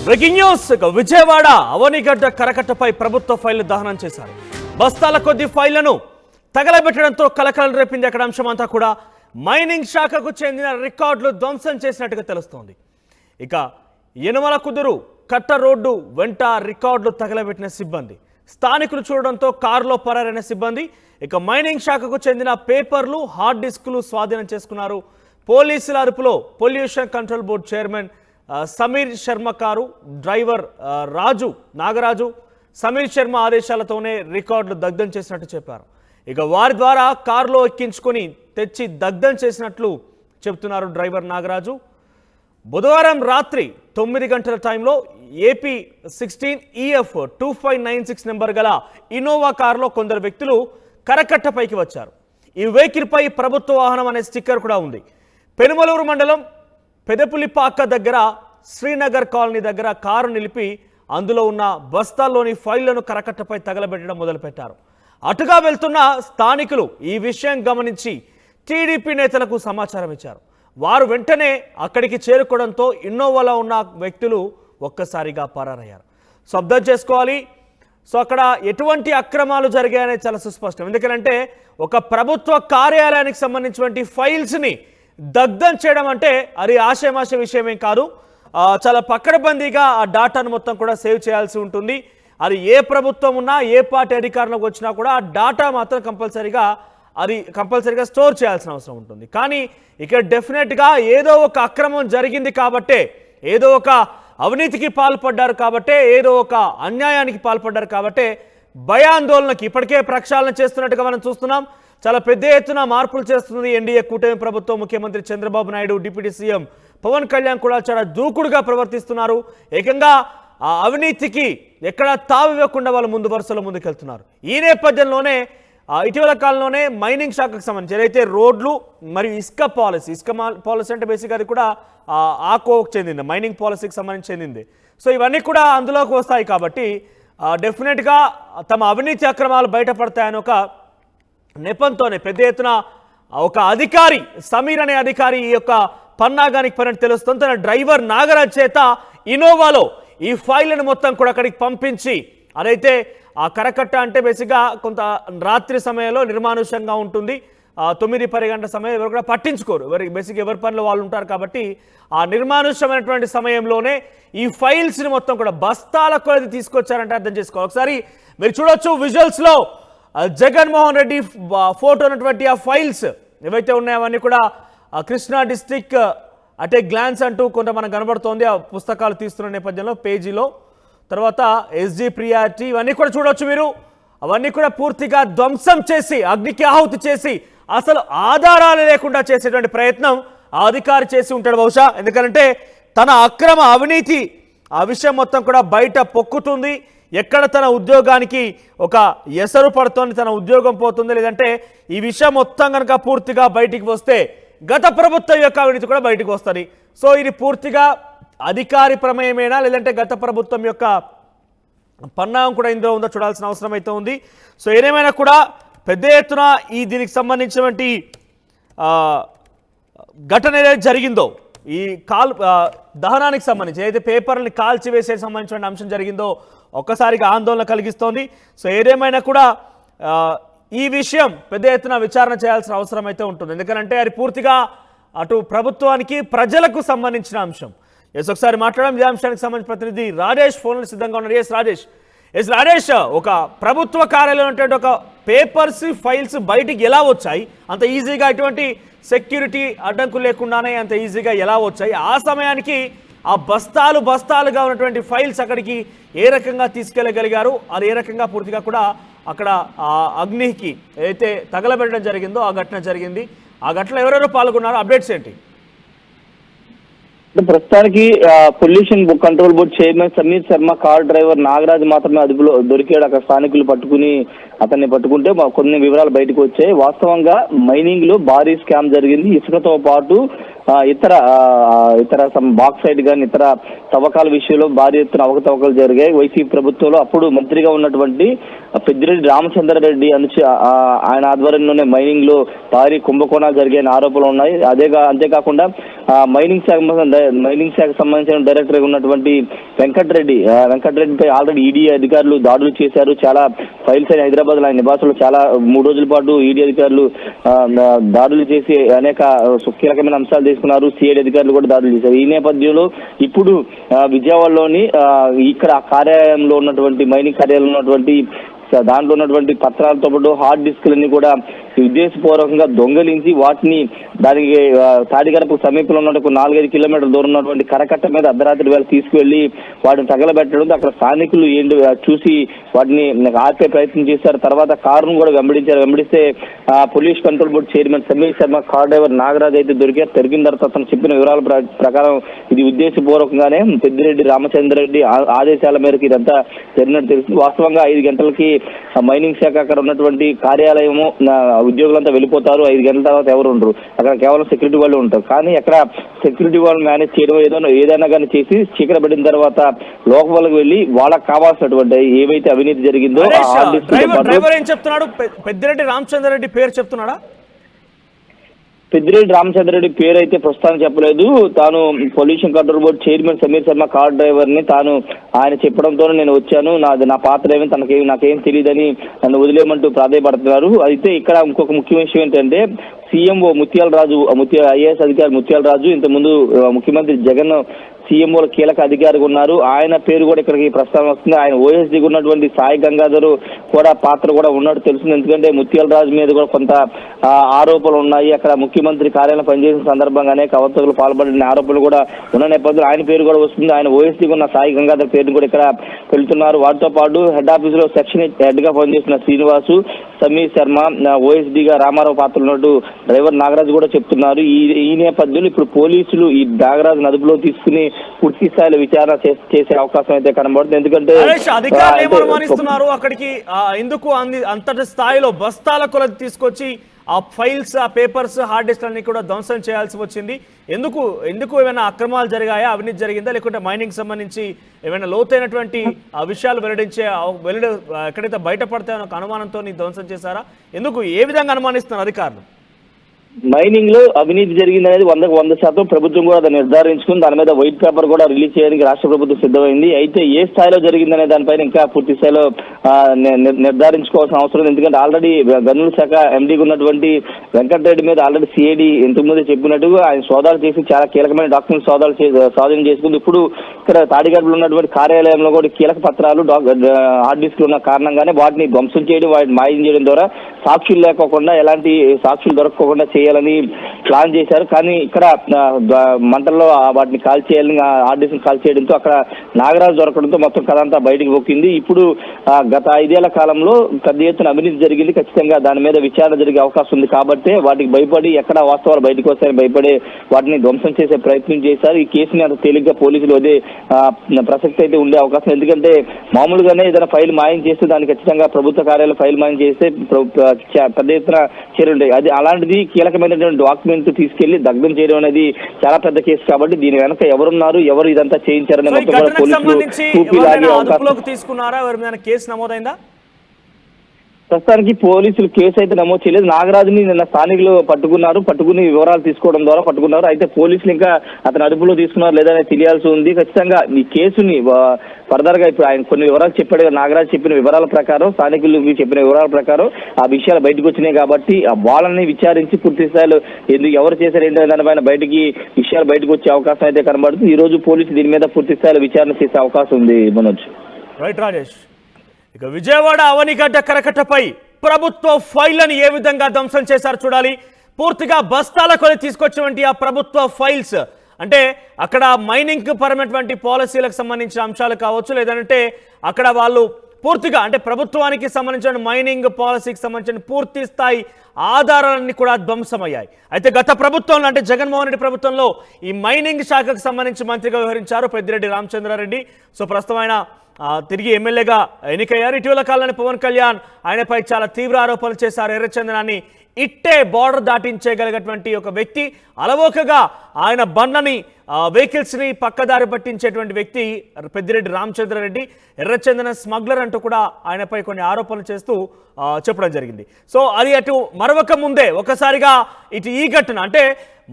Breaking news Vijayawada Avanigadda కరకట్టపై ప్రభుత్వ ఫైళ్లు దహనం చేశారు. బస్తాల కొద్ది ఫైళ్లను తగలబెట్టడంతో కలకలం రేపింది. అక్కడ అంశమంతా కూడా మైనింగ్ శాఖకు చెందిన రికార్డులు ధ్వంసం చేసినట్టుగా తెలుస్తోంది. ఇక యనమల కుదురు కట్ట రోడ్డు వెంట రికార్డులు తగలబెట్టిన సిబ్బంది, స్థానికులు చూడడంతో కారులో పరారైన సిబ్బంది. ఇక మైనింగ్ శాఖకు చెందిన పేపర్లు, హార్డ్ డిస్కులు స్వాధీనం చేసుకున్నారు. పోలీసుల అదుపులో pollution control board chairman Sameer Sharma car driver Nagaraju Sameer Sharma ఆదేశాలతోనే రికార్డులు దగ్ధం చేసినట్టు చెప్పారు. ఇక వారి ద్వారా కారులో ఎక్కించుకొని తెచ్చి దగ్ధం చేసినట్లు చెబుతున్నారు డ్రైవర్ నాగరాజు. బుధవారం రాత్రి 9 గంటల టైంలో ఏపీ 16 EF 2596 నెంబర్ గల ఇన్నోవా కారులో కొందరు వ్యక్తులు కరకట్టపైకి వచ్చారు. ఈ వెహికల్పై ప్రభుత్వ వాహనం అనే స్టిక్కర్ కూడా ఉంది. పెనుమలూరు మండలం పెదపులిపాక దగ్గర శ్రీనగర్ కాలనీ దగ్గర కారు నిలిపి అందులో ఉన్న బస్తాల్లోని ఫైళ్లను కరకట్టపై తగలబెట్టడం మొదలుపెట్టారు. అటుగా వెళ్తున్న స్థానికులు ఈ విషయం గమనించి టీడీపీ నేతలకు సమాచారం ఇచ్చారు. వారు వెంటనే అక్కడికి చేరుకోవడంతో ఇన్నోవాలో ఉన్న వ్యక్తులు ఒక్కసారిగా పరారయ్యారు. సో అర్థం చేసుకోవాలి, సో అక్కడ ఎటువంటి అక్రమాలు జరిగాయనే చాలా సుస్పష్టం. ఎందుకంటే ఒక ప్రభుత్వ కార్యాలయానికి సంబంధించినటువంటి ఫైల్స్ని దగ్ధం చేయడం అంటే అది ఆశయమాశ విషయమేం కాదు. చాలా పకడ్బందీగా ఆ డాటాను మొత్తం కూడా సేవ్ చేయాల్సి ఉంటుంది. అది ఏ ప్రభుత్వం ఉన్నా, ఏ పార్టీ అధికారంలోకి వచ్చినా కూడా ఆ డాటా మాత్రం కంపల్సరీగా స్టోర్ చేయాల్సిన అవసరం ఉంటుంది. కానీ ఇక్కడ డెఫినెట్గా ఏదో ఒక అక్రమం జరిగింది కాబట్టే, ఏదో ఒక అవినీతికి పాల్పడ్డారు కాబట్టే, ఏదో ఒక అన్యాయానికి పాల్పడ్డారు కాబట్టే భయాందోళనకి ఇప్పటికే ప్రక్షాళన చేస్తున్నట్టుగా మనం చూస్తున్నాం. చాలా పెద్ద ఎత్తున మార్పులు చేస్తుంది ఎన్డీఏ కూటమి ప్రభుత్వం. ముఖ్యమంత్రి చంద్రబాబు నాయుడు, డిప్యూటీ సీఎం పవన్ కళ్యాణ్ కూడా చాలా దూకుడుగా ప్రవర్తిస్తున్నారు. ఏకంగా ఆ అవినీతికి ఎక్కడ తావివ్వకుండా వాళ్ళు ముందు వరుసలో ముందుకెళ్తున్నారు. ఈ నేపథ్యంలోనే ఇటీవల కాలంలోనే మైనింగ్ శాఖకు సంబంధించి ఏదైతే రోడ్లు మరియు ఇసుక పాలసీ అంటే బేసిక్గా అది కూడా ఆకోకు చెందింది, మైనింగ్ పాలసీకి సంబంధించి చెందింది. సో ఇవన్నీ కూడా అందులోకి వస్తాయి కాబట్టి డెఫినెట్గా తమ అవినీతి అక్రమాలు బయటపడతాయని ఒక నెపంతోనే పెద్ద ఎత్తున ఒక అధికారి, సమీర్ అనే అధికారి ఈ యొక్క పన్నాగానికి పని తెలుస్తుంది. తన డ్రైవర్ నాగరాజ్ చేత ఇన్నోవాలో ఈ ఫైళ్లను మొత్తం కూడా అక్కడికి పంపించి, అదైతే ఆ కరకట్ట అంటే బేసిక్గా కొంత రాత్రి సమయంలో నిర్మానుష్యంగా ఉంటుంది. 9-10 గంటల సమయం ఎవరు కూడా పట్టించుకోరు, ఎవరి పనిలో వాళ్ళు ఉంటారు కాబట్టి ఆ నిర్మానుష్యమైనటువంటి సమయంలోనే ఈ ఫైల్స్ని మొత్తం కూడా బస్తాల కొలది తీసుకొచ్చారంటే అర్థం చేసుకోవాలి. ఒకసారి మీరు చూడొచ్చు విజువల్స్లో జగన్మోహన్ రెడ్డి ఫోటో ఉన్నటువంటి ఆ ఫైల్స్ ఏవైతే ఉన్నాయో అవన్నీ కూడా కృష్ణా డిస్ట్రిక్ట్ అటే గ్లాన్స్ అంటూ కొంత మనకు కనబడుతోంది. ఆ పుస్తకాలు తీస్తున్న నేపథ్యంలో పేజీలో తర్వాత ఎస్జీ ప్రియారిటీ ఇవన్నీ కూడా చూడవచ్చు మీరు. అవన్నీ కూడా పూర్తిగా ధ్వంసం చేసి, అగ్నికి ఆహుతి చేసి, అసలు ఆధారాలు లేకుండా చేసేటువంటి ప్రయత్నం ఆ అధికారి చేసి ఉంటాడు బహుశా. ఎందుకంటే తన అక్రమ అవినీతి ఆ విషయం మొత్తం కూడా బయట పొక్కుతుంది. ఎక్కడ తన ఉద్యోగానికి ఒక ఎసరు పడుతోంది, తన ఉద్యోగం పోతుంది, లేదంటే ఈ విషయం మొత్తం కనుక పూర్తిగా బయటికి వస్తే గత ప్రభుత్వం యొక్క అవినీతి కూడా బయటకు వస్తుంది. సో ఇది పూర్తిగా అధికారి ప్రమేయమేనా, లేదంటే గత ప్రభుత్వం యొక్క పన్నాగం కూడా ఇందులో ఉందో చూడాల్సిన అవసరం అయితే ఉంది. సో ఏదేమైనా కూడా పెద్ద ఎత్తున ఈ దీనికి సంబంధించినటువంటి ఘటన ఏదైతే జరిగిందో, ఈ దహనానికి సంబంధించి ఏదైతే పేపర్ని కాల్చివేసే సంబంధించిన అంశం జరిగిందో ఒక్కసారిగా ఆందోళన కలిగిస్తోంది. సో ఏదేమైనా కూడా ఈ విషయం పెద్ద ఎత్తున విచారణ చేయాల్సిన అవసరం అయితే ఉంటుంది. ఎందుకంటే అది పూర్తిగా అటు ప్రభుత్వానికి, ప్రజలకు సంబంధించిన అంశం. ఒకసారి మాట్లాడడం ఇదే అంశానికి సంబంధించిన ప్రతినిధి రాజేష్ ఫోన్లు సిద్ధంగా ఉన్నారు. రాజేష్, ఒక ప్రభుత్వ కార్యాలయం ఉన్నటువంటి ఒక పేపర్స్, ఫైల్స్ బయటికి ఎలా వచ్చాయి? అంత ఈజీగా ఎటువంటి సెక్యూరిటీ అడ్డంకులు లేకుండానే అంత ఈజీగా ఎలా వచ్చాయి? ఆ సమయానికి ఆ బస్తాలుగా ఉన్నటువంటి ఫైల్స్ అక్కడికి ఏ రకంగా తీసుకెళ్ళగలిగారు? అది ఏ రకంగా పూర్తిగా కూడా అక్కడ అగ్నికి ఏదైతే తగలబెట్టడం జరిగిందో ఆ ఘటన జరిగింది. ఆ ఘటనలో ఎవరెవరు పాల్గొన్నారో అప్డేట్స్ ఏంటి? ప్రస్తుతానికి pollution control board chairman Sameer Sharma car driver Nagaraj మాత్రమే అదుపులో దొరికాడు. అక్కడ స్థానికులు అతన్ని పట్టుకుంటే కొన్ని వివరాలు బయటకు వచ్చాయి. వాస్తవంగా మైనింగ్ లో భారీ స్కామ్ జరిగింది. ఇసుకతో పాటు ఇతర బాక్సైడ్ కానీ ఇతర తవ్వకాల విషయంలో భారీ ఎత్తున అవకతవకలు జరిగాయి వైసీపీ ప్రభుత్వంలో. అప్పుడు మంత్రిగా ఉన్నటువంటి పెద్దిరెడ్డి రామచంద్రారెడ్డి ఆయన ఆధ్వర్యంలోనే మైనింగ్ లో భారీ కుంభకోణాలు జరిగాయని ఆరోపణలు ఉన్నాయి. అంతేకాకుండా మైనింగ్ శాఖ సంబంధించిన డైరెక్టర్ గా ఉన్నటువంటి వెంకటరెడ్డిపై ఆల్రెడీ ఈడీ అధికారులు దాడులు చేశారు. చాలా ఫైల్స్ అయిన హైదరాబాద్ లో ఆయన నివాసంలో చాలా 3 రోజుల పాటు ఈడీ అధికారులు దాడులు చేసి అనేక కీలకమైన అంశాలు తీసుకున్నారు. సిఐడి అధికారులు కూడా దాడులు చేశారు. ఈ నేపథ్యంలో ఇప్పుడు విజయవాడలోని ఇక్కడ కార్యాలయంలో ఉన్నటువంటి మైనింగ్ కార్యాలయంలో ఉన్నటువంటి దాంట్లో ఉన్నటువంటి పత్రాలతో పాటు హార్డ్ డిస్క్లన్నీ కూడా ఉద్దేశపూర్వకంగా దొంగలించి వాటిని దానికి తాడిగడపకు సమీపంలో ఉన్న 4-5 కిలోమీటర్ల దూరం ఉన్నటువంటి కరకట్ట మీద అర్ధరాత్రి వేళ తీసుకువెళ్లి వాటిని తగలబెట్టడంతో అక్కడ స్థానికులు చూసి వాటిని ఆపే ప్రయత్నం చేశారు. తర్వాత కారును కూడా వెంబడిస్తే police control board chairman Sameer Sharma, car driver Nagaraj అయితే దొరికిన తర్వాత అతను చెప్పిన వివరాల ప్రకారం ఇది ఉద్దేశపూర్వకంగానే పెద్దిరెడ్డి రామచంద్రారెడ్డి ఆదేశాల మేరకు ఇదంతా జరిగినట్టు తెలుస్తుంది. వాస్తవంగా 5 గంటలకి మైనింగ్ శాఖ అక్కడ ఉన్నటువంటి కార్యాలయము ఉద్యోగులంతా వెళ్ళిపోతారు. 5 గంటల తర్వాత ఎవరు ఉండరు. అక్కడ కేవలం సెక్యూరిటీ వాళ్ళు ఉంటారు. కానీ అక్కడ సెక్యూరిటీ వాళ్ళు మేనేజ్ చేయడం ఏదైనా కానీ చేసి చీకటి పడిన తర్వాత లోపలికి వెళ్ళి వాళ్ళకి కావాల్సినటువంటి ఏవైతే అవినీతి జరిగిందో డ్రైవర్ ఏం చెప్తున్నాడు? పెద్దిరెడ్డి రామచంద్రారెడ్డి పేరు చెప్తున్నాడా? పెద్దిరెడ్డి రామచంద్రారెడ్డి పేరు అయితే ప్రస్తుతానికి చెప్పలేదు. తాను pollution control board chairman Sameer Sharma car driver ని ఆయన చెప్పడంతో నేను వచ్చాను, నా పాత్ర ఏమి నాకేం తెలియదని నన్ను వదిలేయమంటూ ప్రాధాయపడుతున్నారు. అయితే ఇక్కడ ఇంకొక ముఖ్య విషయం ఏంటంటే సీఎంఓ ఐఏఎస్ అధికారి ముత్యాల రాజు ఇంతకుముందు ముఖ్యమంత్రి జగన్ సీఎంఓల కీలక అధికారిగా ఉన్నారు. ఆయన పేరు కూడా ఇక్కడికి ప్రస్తావన వస్తుంది. ఆయన ఓఎస్డీగా ఉన్నటువంటి సాయి గంగాధర్ కూడా పాత్ర కూడా ఉన్నట్టు తెలుస్తుంది. ఎందుకంటే ముత్యాల రాజు మీద కూడా కొంత ఆరోపణలు ఉన్నాయి. అక్కడ ముఖ్యమంత్రి కార్యాలయం పనిచేసిన సందర్భంగా అనేక అవతకులు పాల్పడిన ఆరోపణలు కూడా ఉన్న నేపథ్యంలో ఆయన పేరు కూడా వస్తుంది. ఆయన ఓఎస్డీగా ఉన్న సాయి గంగాధర్ పేరును కూడా ఇక్కడ వెళ్తున్నారు. వాటితో పాటు హెడ్ ఆఫీస్ లో సెక్షన్ హెడ్ గా పనిచేసిన శ్రీనివాసు, సమీర్ శర్మ, ఓఎస్డీగా రామారావు పాత్ర ఉన్నట్టు డ్రైవర్ నాగరాజు కూడా చెప్తున్నారు. ఈ నేపథ్యంలో ఇప్పుడు పోలీసులు ఈ నాగరాజు అదుపులో తీసుకుని పూర్తి స్థాయిలో విచారణ చేసే అవకాశం అయితే కనబడుతుంది. ఎందుకంటే అధికారులు ఏమనుమానిస్తున్నారు అక్కడికి ఎందుకు అంతటి స్థాయిలో బస్తాల కొలది తీసుకొచ్చి ఆ ఫైల్స్, ఆ పేపర్స్, హార్డ్ డిస్క్ అన్ని కూడా ధ్వంసం చేయాల్సి వచ్చింది? ఎందుకు ఏమైనా అక్రమాలు జరిగాయా, అవినీతి జరిగిందా, లేకుంటే మైనింగ్ సంబంధించి ఏమైనా లోతైనటువంటి విషయాలు ఎక్కడైతే బయటపడతాయో ఒక అనుమానంతో ధ్వంసం చేశారా? ఏ విధంగా అనుమానిస్తున్నారు అధికారులు? మైనింగ్ లో అవినీతి జరిగింది అనేది 100% ప్రభుత్వం కూడా దాన్ని నిర్ధారించుకుని దాని మీద వైట్ పేపర్ కూడా రిలీజ్ చేయడానికి రాష్ట్ర ప్రభుత్వం సిద్ధమైంది. అయితే ఏ స్థాయిలో జరిగిందనే దానిపైన ఇంకా పూర్తి స్థాయిలో నిర్ధారించుకోవాల్సిన అవసరం ఉంది. ఎందుకంటే ఆల్రెడీ గనుల శాఖ ఎండీగా ఉన్నటువంటి వెంకటరెడ్డి మీద ఆల్రెడీ సిఐడి ఇంతకుముందు చెప్పినట్టుగా ఆయన సోదాలు చేసి చాలా కీలకమైన డాక్యుమెంట్ స్వాధీనం చేసుకుంది. ఇప్పుడు ఇక్కడ తాడిగడపలో ఉన్నటువంటి కార్యాలయంలో కూడా కీలక పత్రాలు హార్డ్ డిస్క్ ఉన్న కారణంగానే వాటిని ధ్వంసం చేయడం, వాటిని మాయం చేయడం ద్వారా సాక్షులు లేకోకుండా ఎలాంటి సాక్షులు దొరకకుండా చేయాలని ప్లాన్ చేశారు. కానీ ఇక్కడ మంటల్లో వాటిని కాల్ చేయాలని ఆర్డీసీని కాల్ చేయడంతో అక్కడ నాగరాజు దొరకడంతో మొత్తం కథ అంతా బయటకు పోకింది. ఇప్పుడు గత 5 ఏళ్ల కాలంలో పెద్ద ఎత్తున అవినీతి జరిగింది. ఖచ్చితంగా దాని మీద విచారణ జరిగే అవకాశం ఉంది. కాబట్టి వాటికి భయపడి ఎక్కడ వాస్తవాలు బయటకు వస్తాయని భయపడే వాటిని ధ్వంసం చేసే ప్రయత్నం చేశారు. ఈ కేసుని అంత తేలిగ్గా పోలీసులు అదే ప్రసక్తి అయితే ఉండే అవకాశం. ఎందుకంటే మామూలుగానే ఏదైనా ఫైల్ మాయం చేస్తే దానికి ఖచ్చితంగా ప్రభుత్వ కార్యాలయం ఫైల్ మాయం చేస్తే పెద్ద ఎత్తున చర్యలు ఉంటాయి. అది అలాంటిది కీలకమైనటువంటి డాక్యుమెంట్ తీసుకెళ్లి దగ్ధం చేయడం అనేది చాలా పెద్ద కేసు. కాబట్టి దీని వెనక ఎవరున్నారు, ఎవరు ఇదంతా చేయించారనే మొత్తం కూడా పోలీసులు తీసుకున్నారా? ఎవరి మీద కేసు నమోదైందా? ప్రస్తుతానికి పోలీసులు కేసు అయితే నమోదు చేయలేదు. నాగరాజుని నిన్న స్థానికులు పట్టుకుని వివరాలు తీసుకోవడం ద్వారా పట్టుకున్నారు. అయితే పోలీసులు ఇంకా అతను అదుపులో తీసుకున్నారు లేదా తెలియాల్సి ఉంది. ఖచ్చితంగా ఈ కేసుని ఫర్దర్ గా ఇప్పుడు ఆయన కొన్ని వివరాలు చెప్పాడు. నాగరాజు చెప్పిన వివరాల ప్రకారం, స్థానికులు చెప్పిన వివరాల ప్రకారం ఆ విషయాలు బయటకు వచ్చినాయి. కాబట్టి వాళ్ళని విచారించి పూర్తి స్థాయిలో ఎవరు చేశారు ఏంటనే దానిపైన విషయాలు బయటకు వచ్చే అవకాశం అయితే కనబడుతుంది. ఈ రోజు పోలీసులు దీని మీద పూర్తి స్థాయిలో విచారణ చేసే అవకాశం ఉంది. మనోజ్. రైట్ రాజేష్. ఇక విజయవాడ అవనిగడ్డ కరకట్టపై ప్రభుత్వ ఫైళ్లను ఏ విధంగా ధ్వంసం చేశారు చూడాలి. పూర్తిగా బస్తాల కొని తీసుకొచ్చినటువంటి ఆ ప్రభుత్వ ఫైల్స్ అంటే అక్కడ మైనింగ్ పరమైనటువంటి పాలసీలకు సంబంధించిన అంశాలు కావచ్చు, లేదంటే అక్కడ వాళ్ళు పూర్తిగా అంటే ప్రభుత్వానికి సంబంధించిన మైనింగ్ పాలసీకి సంబంధించిన పూర్తి స్థాయి ఆధారాలన్నీ కూడా ధ్వంసమయ్యాయి. అయితే గత ప్రభుత్వంలో అంటే జగన్మోహన్ రెడ్డి ప్రభుత్వంలో ఈ మైనింగ్ శాఖకు సంబంధించి మంత్రిగా వ్యవహరించారు పెద్దిరెడ్డి రామచంద్రారెడ్డి. సో ప్రస్తుతం ఆయన తిరిగి ఎమ్మెల్యేగా ఎన్నికయ్యారు. ఇటీవల కాలంలో పవన్ కళ్యాణ్ ఆయనపై చాలా తీవ్ర ఆరోపణలు చేశారు. ఎర్రచందనాన్ని ఇట్టే బార్డర్ దాటించేయగలిగినటువంటి ఒక వ్యక్తి, అలవోకగా ఆయన బండ్లని వెహికల్స్ని పక్కదారి పట్టించేటువంటి వ్యక్తి పెద్దిరెడ్డి రామచంద్రారెడ్డి. ఎర్రచందన స్మగ్లర్ అంటూ కూడా ఆయనపై కొన్ని ఆరోపణలు చేస్తూ చెప్పడం జరిగింది. సో అది అటు మరొక ముందే ఒకసారిగా ఇటు ఈ ఘటన అంటే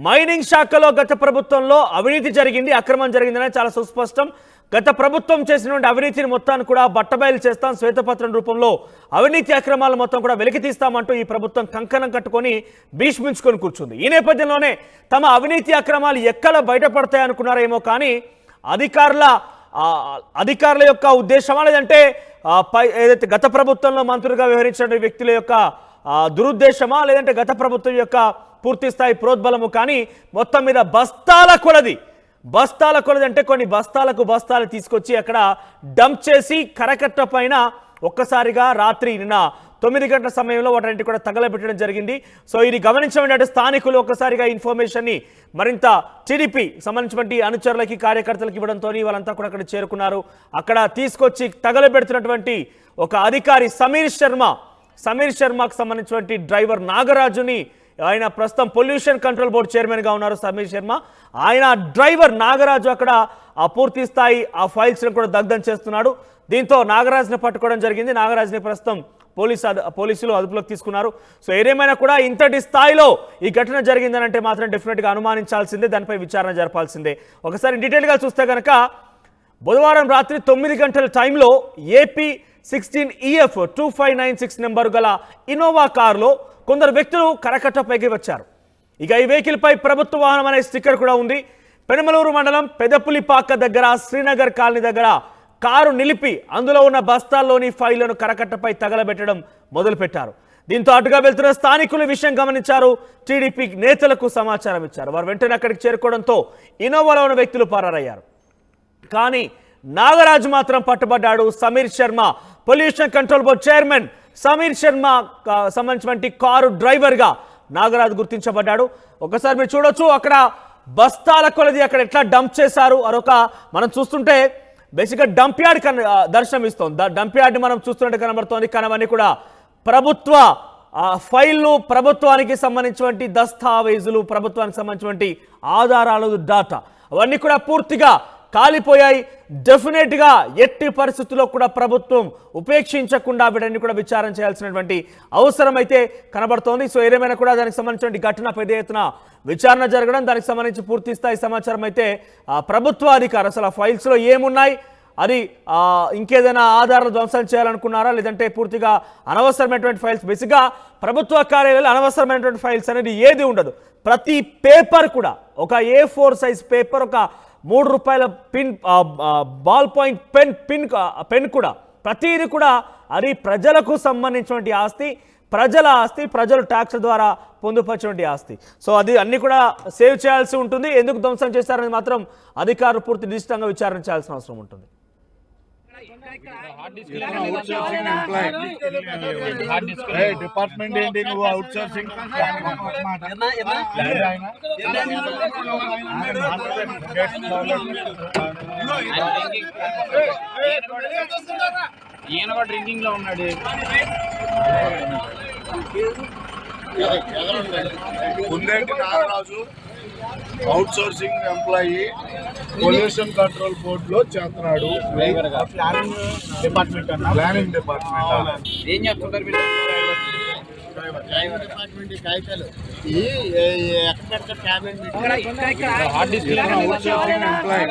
మైనింగ్ శాఖలో గత ప్రభుత్వంలో అవినీతి జరిగింది, అక్రమం జరిగిందని చాలా సుస్పష్టం. గత ప్రభుత్వం చేసినటువంటి అవినీతిని మొత్తాన్ని కూడా బట్టబయలు చేస్తాం, శ్వేతపత్రం రూపంలో అవినీతి అక్రమాలు మొత్తం కూడా వెలికితీస్తామంటూ ఈ ప్రభుత్వం కంకణం కట్టుకొని భీష్మించుకొని కూర్చుంది. ఈ నేపథ్యంలోనే తమ అవినీతి అక్రమాలు ఎక్కడ బయటపడతాయి అనుకున్నారేమో కానీ అధికారుల యొక్క ఉద్దేశమా లేదంటే ఏదైతే గత ప్రభుత్వంలో మంత్రులుగా వ్యవహరించిన వ్యక్తుల యొక్క దురుద్దేశమా లేదంటే గత ప్రభుత్వం యొక్క పూర్తి స్థాయి ప్రోద్బలము కానీ మొత్తం మీద బస్తాల కొలది అంటే కొన్ని బస్తాలు తీసుకొచ్చి అక్కడ డంప్ చేసి కరకట్ట పైన ఒక్కసారిగా రాత్రి నిన్న 9 గంటల సమయంలో వాటిని కూడా తగలబెట్టడం జరిగింది. సో ఇది గమనించబడినట్టు స్థానికులు ఒక్కసారిగా ఇన్ఫర్మేషన్ని మరింత టీడీపీ సంబంధించినటువంటి అనుచరులకి కార్యకర్తలకు ఇవ్వడంతో వాళ్ళంతా కూడా అక్కడ చేరుకున్నారు. అక్కడ తీసుకొచ్చి తగలబెడుతున్నటువంటి ఒక అధికారి సమీర్ శర్మకు సంబంధించినటువంటి డ్రైవర్ నాగరాజుని, ఆయన ప్రస్తుతం పొల్యూషన్ కంట్రోల్ బోర్డు చైర్మన్గా ఉన్నారు సమీర్ శర్మ. ఆయన డ్రైవర్ నాగరాజు అక్కడ ఆ పూర్తి స్థాయి ఆ ఫైల్స్ను కూడా దగ్ధం చేస్తున్నాడు. దీంతో నాగరాజుని పట్టుకోవడం జరిగింది. నాగరాజుని ప్రస్తుతం పోలీసులు అదుపులోకి తీసుకున్నారు. సో ఏదేమైనా కూడా ఇంతటి స్థాయిలో ఈ ఘటన జరిగిందనంటే మాత్రం డెఫినెట్గా అనుమానించాల్సిందే, దానిపై విచారణ జరపాల్సిందే. ఒకసారి డీటెయిల్గా చూస్తే కనుక బుధవారం రాత్రి 9 గంటల టైంలో ఏపీ 16EF 2596 నెంబరు గల ఇన్నోవా కారులో కొందరు వ్యక్తులు కరకట్ట పైకి వచ్చారు. ఇక ఈ వెహికల్ పై ప్రభుత్వ వాహనం అనే స్టిక్కర్ కూడా ఉంది. పెనమలూరు మండలం పెదపులిపాక దగ్గర శ్రీనగర్ కాలనీ దగ్గర కారు నిలిపి అందులో ఉన్న బస్తాల్లోని ఫైళ్లను కరకట్టపై తగలబెట్టడం మొదలుపెట్టారు. దీంతో అటుగా వెళ్తున్న స్థానికులు విషయం గమనించారు, టీడీపీ నేతలకు సమాచారం ఇచ్చారు. వారు వెంటనే అక్కడికి చేరుకోవడంతో ఇన్నోవాలో ఉన్న వ్యక్తులు పరారయ్యారు. కానీ నాగరాజు మాత్రం పట్టుబడ్డాడు. Sameer Sharma, pollution control board chairman Sameer Sharma సంబంధించినటువంటి కారు డ్రైవర్గా నాగరాజు గుర్తించబడ్డాడు. ఒకసారి మీరు చూడొచ్చు అక్కడ బస్తాల కొలది అక్కడ ఎట్లా డంప్ చేశారు. అదొక మనం చూస్తుంటే బేసిక్గా డంప్ యార్డ్ దర్శనం ఇస్తుంది. డంప్ యార్డ్ని మనం చూస్తున్నట్టు కనబడుతోంది. కానీ అవన్నీ కూడా ప్రభుత్వ ఫైళ్ళు, ప్రభుత్వానికి సంబంధించినటువంటి దస్తావేజులు, ప్రభుత్వానికి సంబంధించినటువంటి ఆధారాలు, డాటా అవన్నీ కూడా పూర్తిగా కాలిపోయాయి. డెఫినెట్గా ఎట్టి పరిస్థితుల్లో కూడా ప్రభుత్వం ఉపేక్షించకుండా వీటన్ని కూడా విచారణ చేయాల్సినటువంటి అవసరం అయితే కనబడుతోంది. సో ఏదేమైనా కూడా దానికి సంబంధించిన ఘటన పెద్ద ఎత్తున విచారణ జరగడం, దానికి సంబంధించి పూర్తి స్థాయి సమాచారం అయితే ప్రభుత్వ అధికారులు అసలు ఆ ఫైల్స్లో ఏమున్నాయి, అది ఇంకేదైనా ఆధారాలు ధ్వంసం చేయాలనుకున్నారా లేదంటే పూర్తిగా అనవసరమైనటువంటి ఫైల్స్, బేసిక్గా ప్రభుత్వ కార్యాలయాలు అనవసరమైనటువంటి ఫైల్స్ అనేది ఏది ఉండదు. ప్రతి పేపర్ కూడా ఒక A4 సైజ్ పేపర్, ఒక ₹3 పిన్, బాల్ పాయింట్ పెన్ కూడా ప్రతిదీ కూడా అది ప్రజలకు సంబంధించినటువంటి ఆస్తి, ప్రజల ఆస్తి, ప్రజలు ట్యాక్స్ ద్వారా పొందుపరిచినటువంటి ఆస్తి. సో అది అన్ని కూడా సేవ్ చేయాల్సి ఉంటుంది. ఎందుకు ధ్వంసం చేశారని మాత్రం అధికారులు పూర్తి నిశ్చితంగా విచారణ చేయాల్సిన అవసరం ఉంటుంది. డిపార్ట్మెంట్ ఏంటి నువ్వు అవుట్ సోర్సింగ్ ఈయన కూడా డ్రింకింగ్ లో ఉన్నాడు. Kundeti Nagaraju outsourcing employee, pollution control బోర్డులో చేస్తున్నాడు. ప్లానింగ్ డిపార్ట్మెంట్ ఏం చేస్తుంటారు మీరు? Outsourcing employee.